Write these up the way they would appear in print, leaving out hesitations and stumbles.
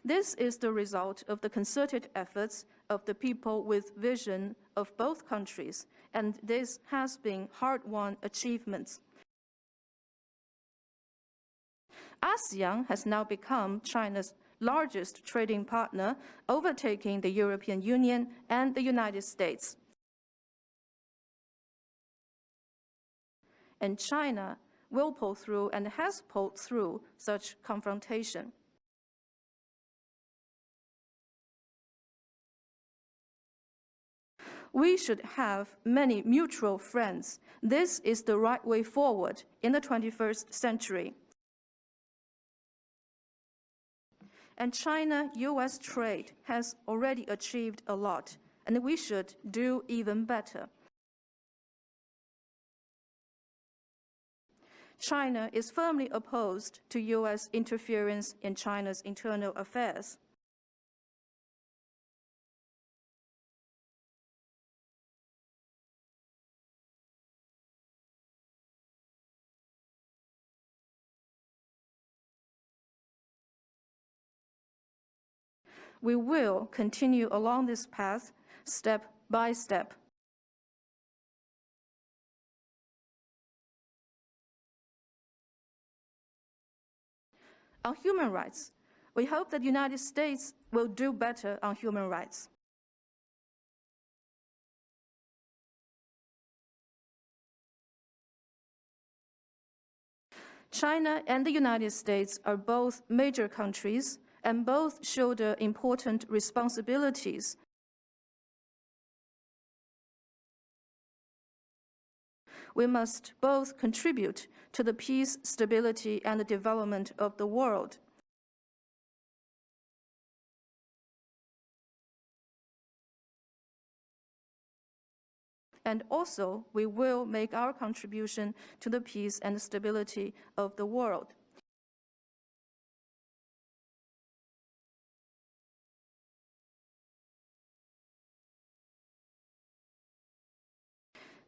This is the result of the concerted efforts of the people with vision of both countries, and this has been hard-won achievements. ASEAN has now become China's largest trading partner, overtaking the European Union and the United States. And China will pull through and has pulled through such confrontation. We should have many mutual friends. This is the right way forward in the 21st century. And China-US trade has already achieved a lot, and we should do even better. China is firmly opposed to US interference in China's internal affairs. We will continue along this path, step by step. On human rights, we hope that the United States will do better on human rights. China and the United States are both major countries and both shoulder important responsibilities. We must both contribute to the peace, stability, and the development of the world. And also, we will make our contribution to the peace and stability of the world.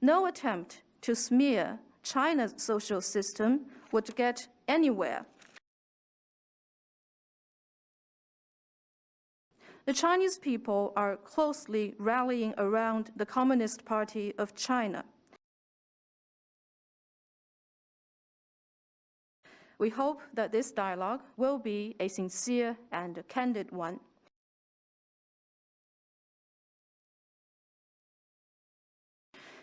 No attempt to smear China's social system would get anywhere. The Chinese people are closely rallying around the Communist Party of China. We hope that this dialogue will be a sincere and candid one.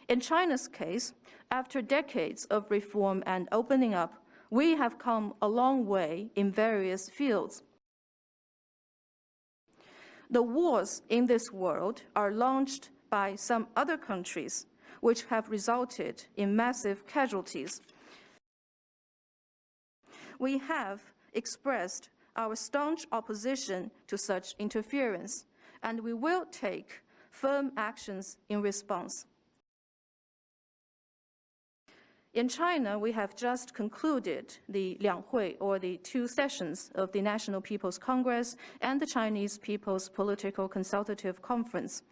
In China's case, after decades of reform and opening up, we have come a long way in various fields. The wars in this world are launched by some other countries, which have resulted in massive casualties. We have expressed our staunch opposition to such interference, and we will take firm actions in response. In China, we have just concluded the Lianghui, or the two sessions of the National People's Congress and the Chinese People's Political Consultative Conference.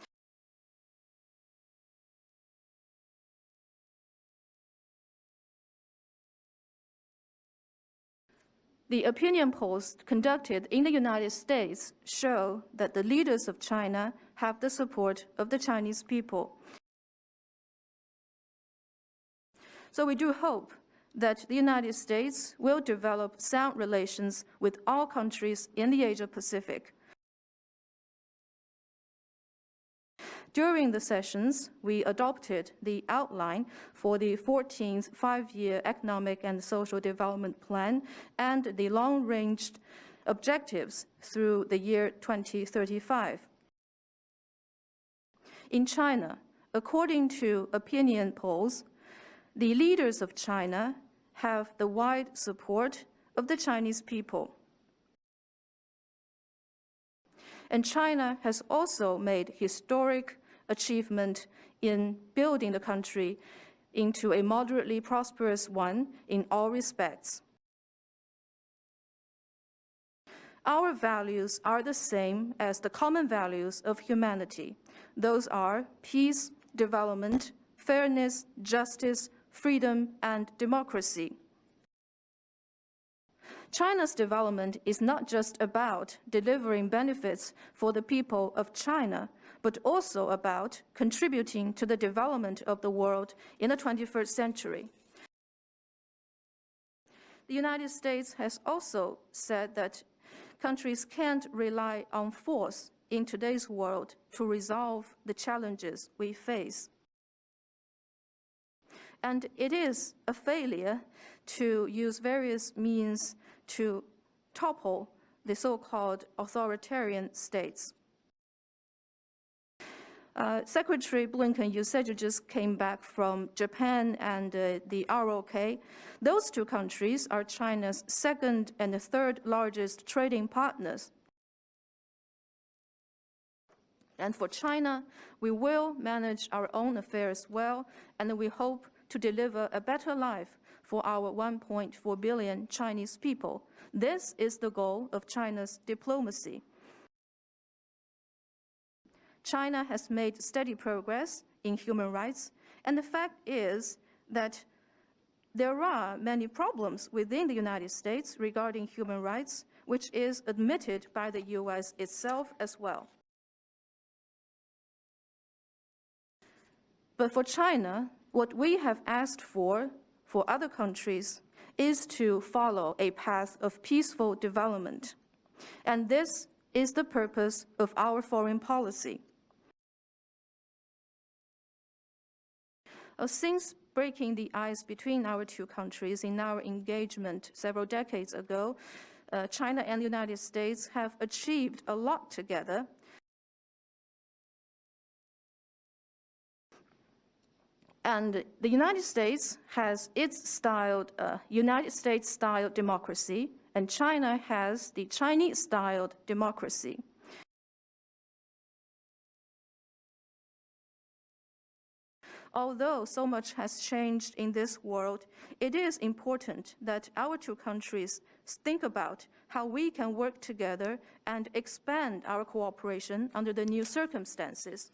The opinion polls conducted in the United States show that the leaders of China have the support of the Chinese people. So we do hope that the United States will develop sound relations with all countries in the Asia-Pacific. During the sessions, we adopted the outline for the 14th Five-Year Economic and Social Development Plan and the long-range objectives through the year 2035. In China, according to opinion polls, the leaders of China have the wide support of the Chinese people. And China has also made historic achievement in building the country into a moderately prosperous one in all respects. Our values are the same as the common values of humanity. Those are peace, development, fairness, justice, freedom, and democracy. China's development is not just about delivering benefits for the people of China, but also about contributing to the development of the world in the 21st century. The United States has also said that countries can't rely on force in today's world to resolve the challenges we face. And it is a failure to use various means to topple the so-called authoritarian states. Secretary Blinken, you said you just came back from Japan and the ROK. Those two countries are China's second and third largest trading partners. And for China, we will manage our own affairs well, and we hope to deliver a better life for our 1.4 billion Chinese people. This is the goal of China's diplomacy. China has made steady progress in human rights, and the fact is that there are many problems within the United States regarding human rights, which is admitted by the US itself as well. But for China, what we have asked for other countries is to follow a path of peaceful development. And this is the purpose of our foreign policy. Since breaking the ice between our two countries in our engagement several decades ago, China and the United States have achieved a lot together. And the United States has its styled United States-style democracy, and China has the Chinese-styled democracy. Although so much has changed in this world, it is important that our two countries think about how we can work together and expand our cooperation under the new circumstances.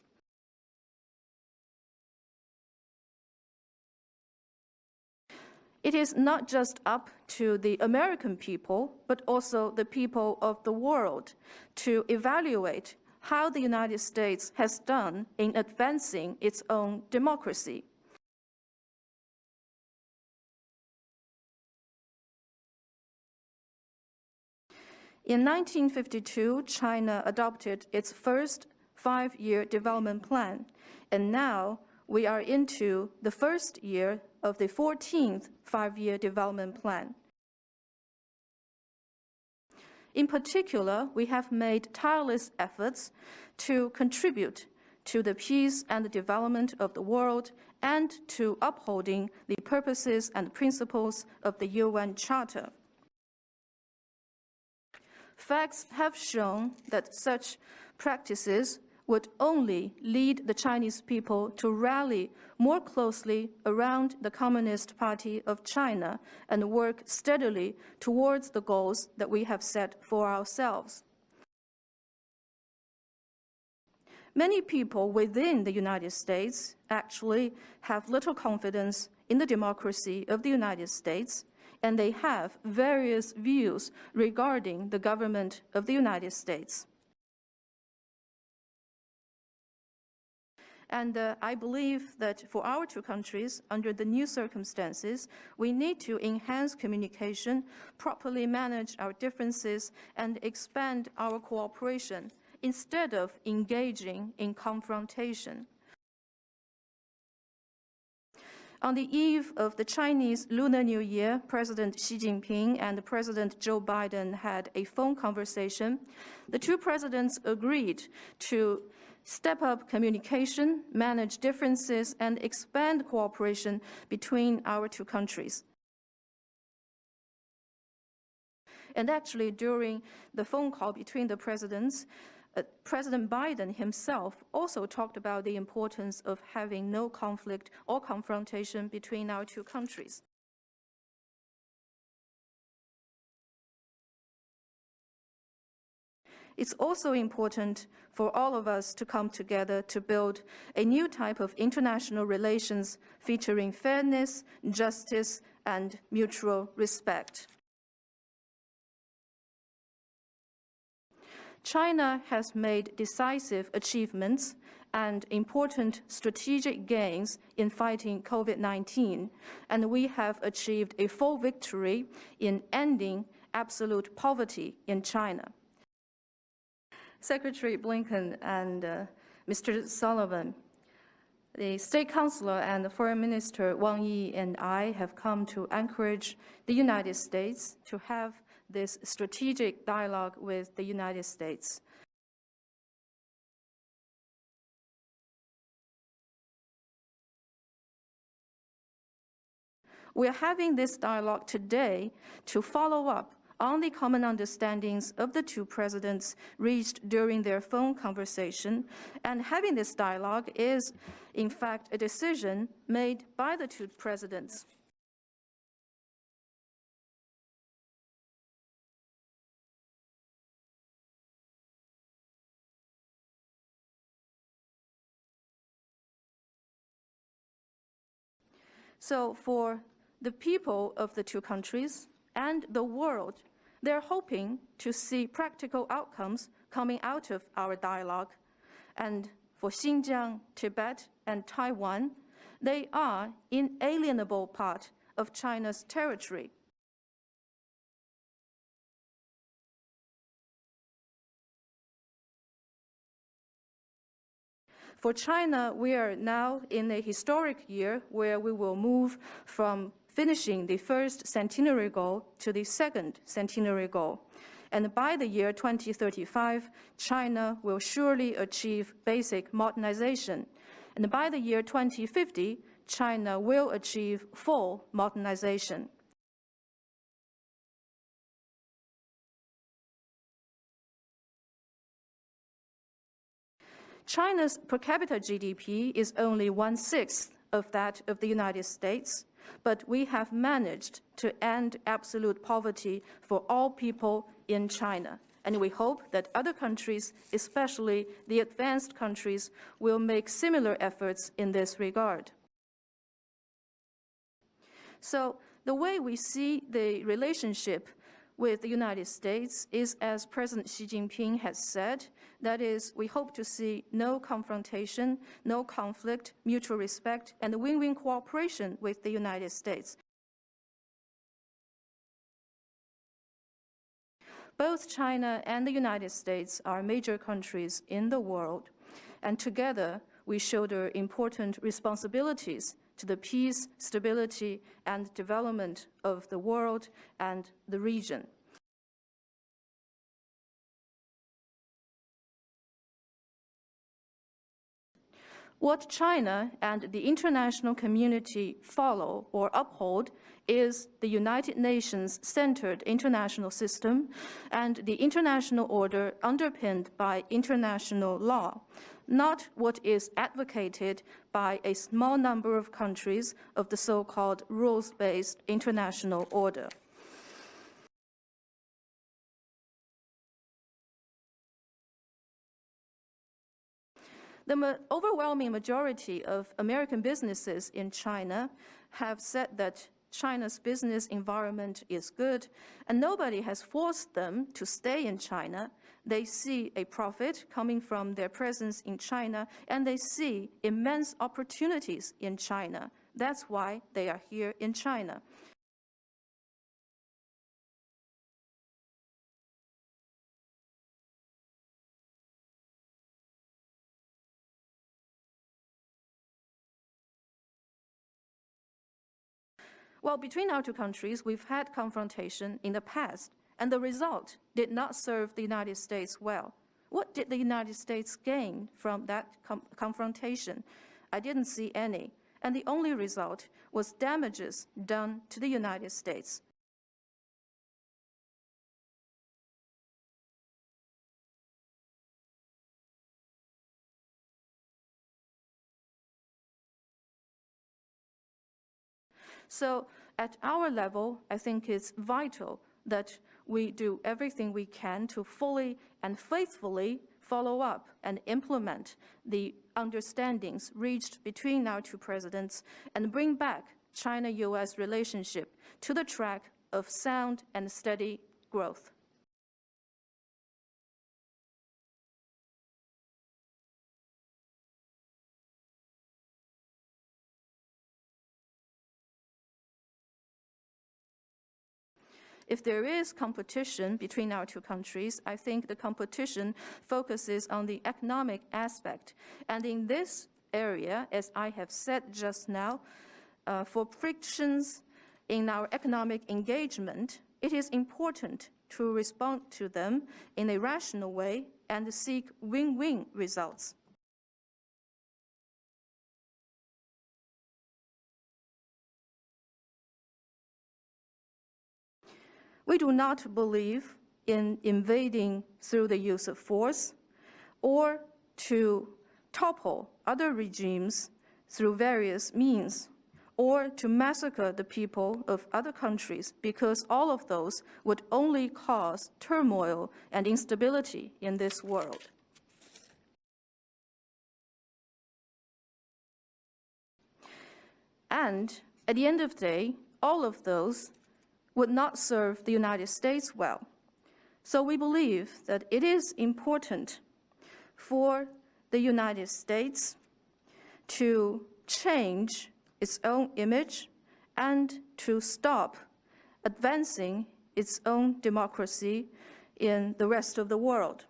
It is not just up to the American people, but also the people of the world to evaluate how the United States has done in advancing its own democracy. In 1952, China adopted its first 5-year development plan, and now we are into the first year of the 14th 5-year development plan. In particular, we have made tireless efforts to contribute to the peace and the development of the world and to upholding the purposes and principles of the UN Charter. Facts have shown that such practices would only lead the Chinese people to rally more closely around the Communist Party of China and work steadily towards the goals that we have set for ourselves. Many people within the United States actually have little confidence in the democracy of the United States, and they have various views regarding the government of the United States. And I believe that for our two countries, under the new circumstances, we need to enhance communication, properly manage our differences, and expand our cooperation instead of engaging in confrontation. On the eve of the Chinese Lunar New Year, President Xi Jinping and President Joe Biden had a phone conversation. The two presidents agreed to step up communication, manage differences, and expand cooperation between our two countries. And actually, during the phone call between the presidents, President Biden himself also talked about the importance of having no conflict or confrontation between our two countries. It's also important for all of us to come together to build a new type of international relations featuring fairness, justice, and mutual respect. China has made decisive achievements and important strategic gains in fighting COVID-19, and we have achieved a full victory in ending absolute poverty in China. Secretary Blinken and Mr. Sullivan, the State Councilor and the Foreign Minister Wang Yi and I have come to encourage the United States to have this strategic dialogue with the United States. We are having this dialogue today to follow up on the common understandings of the two presidents reached during their phone conversation, and having this dialogue is, in fact, a decision made by the two presidents. So for the people of the two countries and the world, they're hoping to see practical outcomes coming out of our dialogue. And for Xinjiang, Tibet, and Taiwan, they are inalienable part of China's territory. For China, we are now in a historic year where we will move from finishing the first centenary goal to the second centenary goal. And by the year 2035, China will surely achieve basic modernization. And by the year 2050, China will achieve full modernization. China's per capita GDP is only 1/6 of that of the United States, but we have managed to end absolute poverty for all people in China. And we hope that other countries, especially the advanced countries, will make similar efforts in this regard. So the way we see the relationship with the United States is, as President Xi Jinping has said, that is, we hope to see no confrontation, no conflict, mutual respect, and win-win cooperation with the United States. Both China and the United States are major countries in the world, and together we shoulder important responsibilities to the peace, stability, and development of the world and the region. What China and the international community follow or uphold is the United Nations-centered international system and the international order underpinned by international law, not what is advocated by a small number of countries of the so-called rules-based international order. The overwhelming majority of American businesses in China have said that China's business environment is good, and nobody has forced them to stay in China. They see a profit coming from their presence in China, and they see immense opportunities in China. That's why they are here in China. Well, between our two countries, we've had confrontation in the past, and the result did not serve the United States well. What did the United States gain from that confrontation? I didn't see any, and the only result was damages done to the United States. So at our level, I think it's vital that we do everything we can to fully and faithfully follow up and implement the understandings reached between our two presidents and bring back China-US relationship to the track of sound and steady growth. if there is competition between our two countries, I think the competition focuses on the economic aspect. And in this area, as I have said just now, for frictions in our economic engagement, it is important to respond to them in a rational way and seek win-win results. We do not believe in invading through the use of force or to topple other regimes through various means or to massacre the people of other countries, because all of those would only cause turmoil and instability in this world. And at the end of the day, all of those would not serve the United States well. So we believe that it is important for the United States to change its own image and to stop advancing its own democracy in the rest of the world.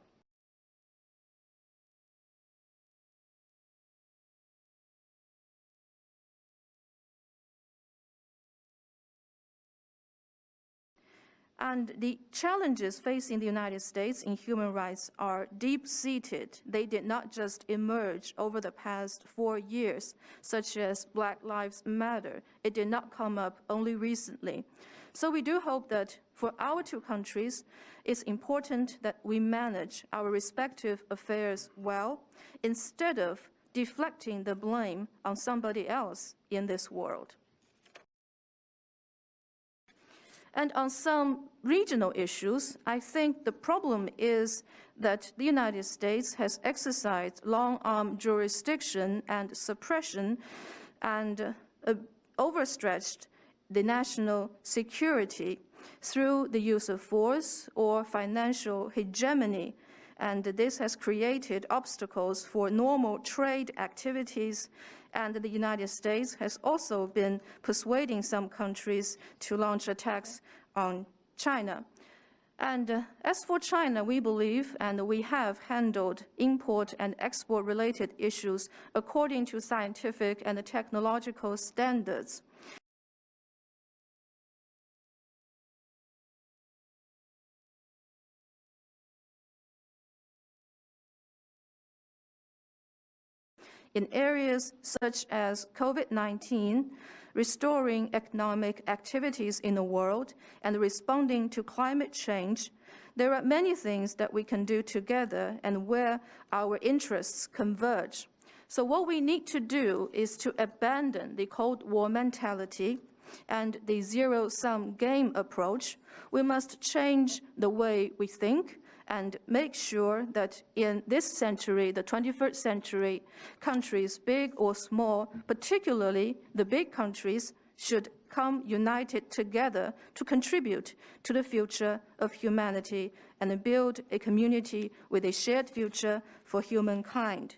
And the challenges facing the United States in human rights are deep-seated. They did not just emerge over the past 4 years, such as Black Lives Matter. It did not come up only recently. So we do hope that for our two countries, it's important that we manage our respective affairs well, instead of deflecting the blame on somebody else in this world. And on some regional issues, I think the problem is that the United States has exercised long-arm jurisdiction and suppression and overstretched the national security through the use of force or financial hegemony. And this has created obstacles for normal trade activities, and the United States has also been persuading some countries to launch attacks on China. And as for China, we believe and we have handled import and export related issues according to scientific and technological standards. In areas such as COVID-19, restoring economic activities in the world, and responding to climate change, there are many things that we can do together and where our interests converge. So what we need to do is to abandon the Cold War mentality and the zero-sum game approach. We must change the way we think and make sure that in this century, the 21st century, countries, big or small, particularly the big countries, should come united together to contribute to the future of humanity and build a community with a shared future for humankind.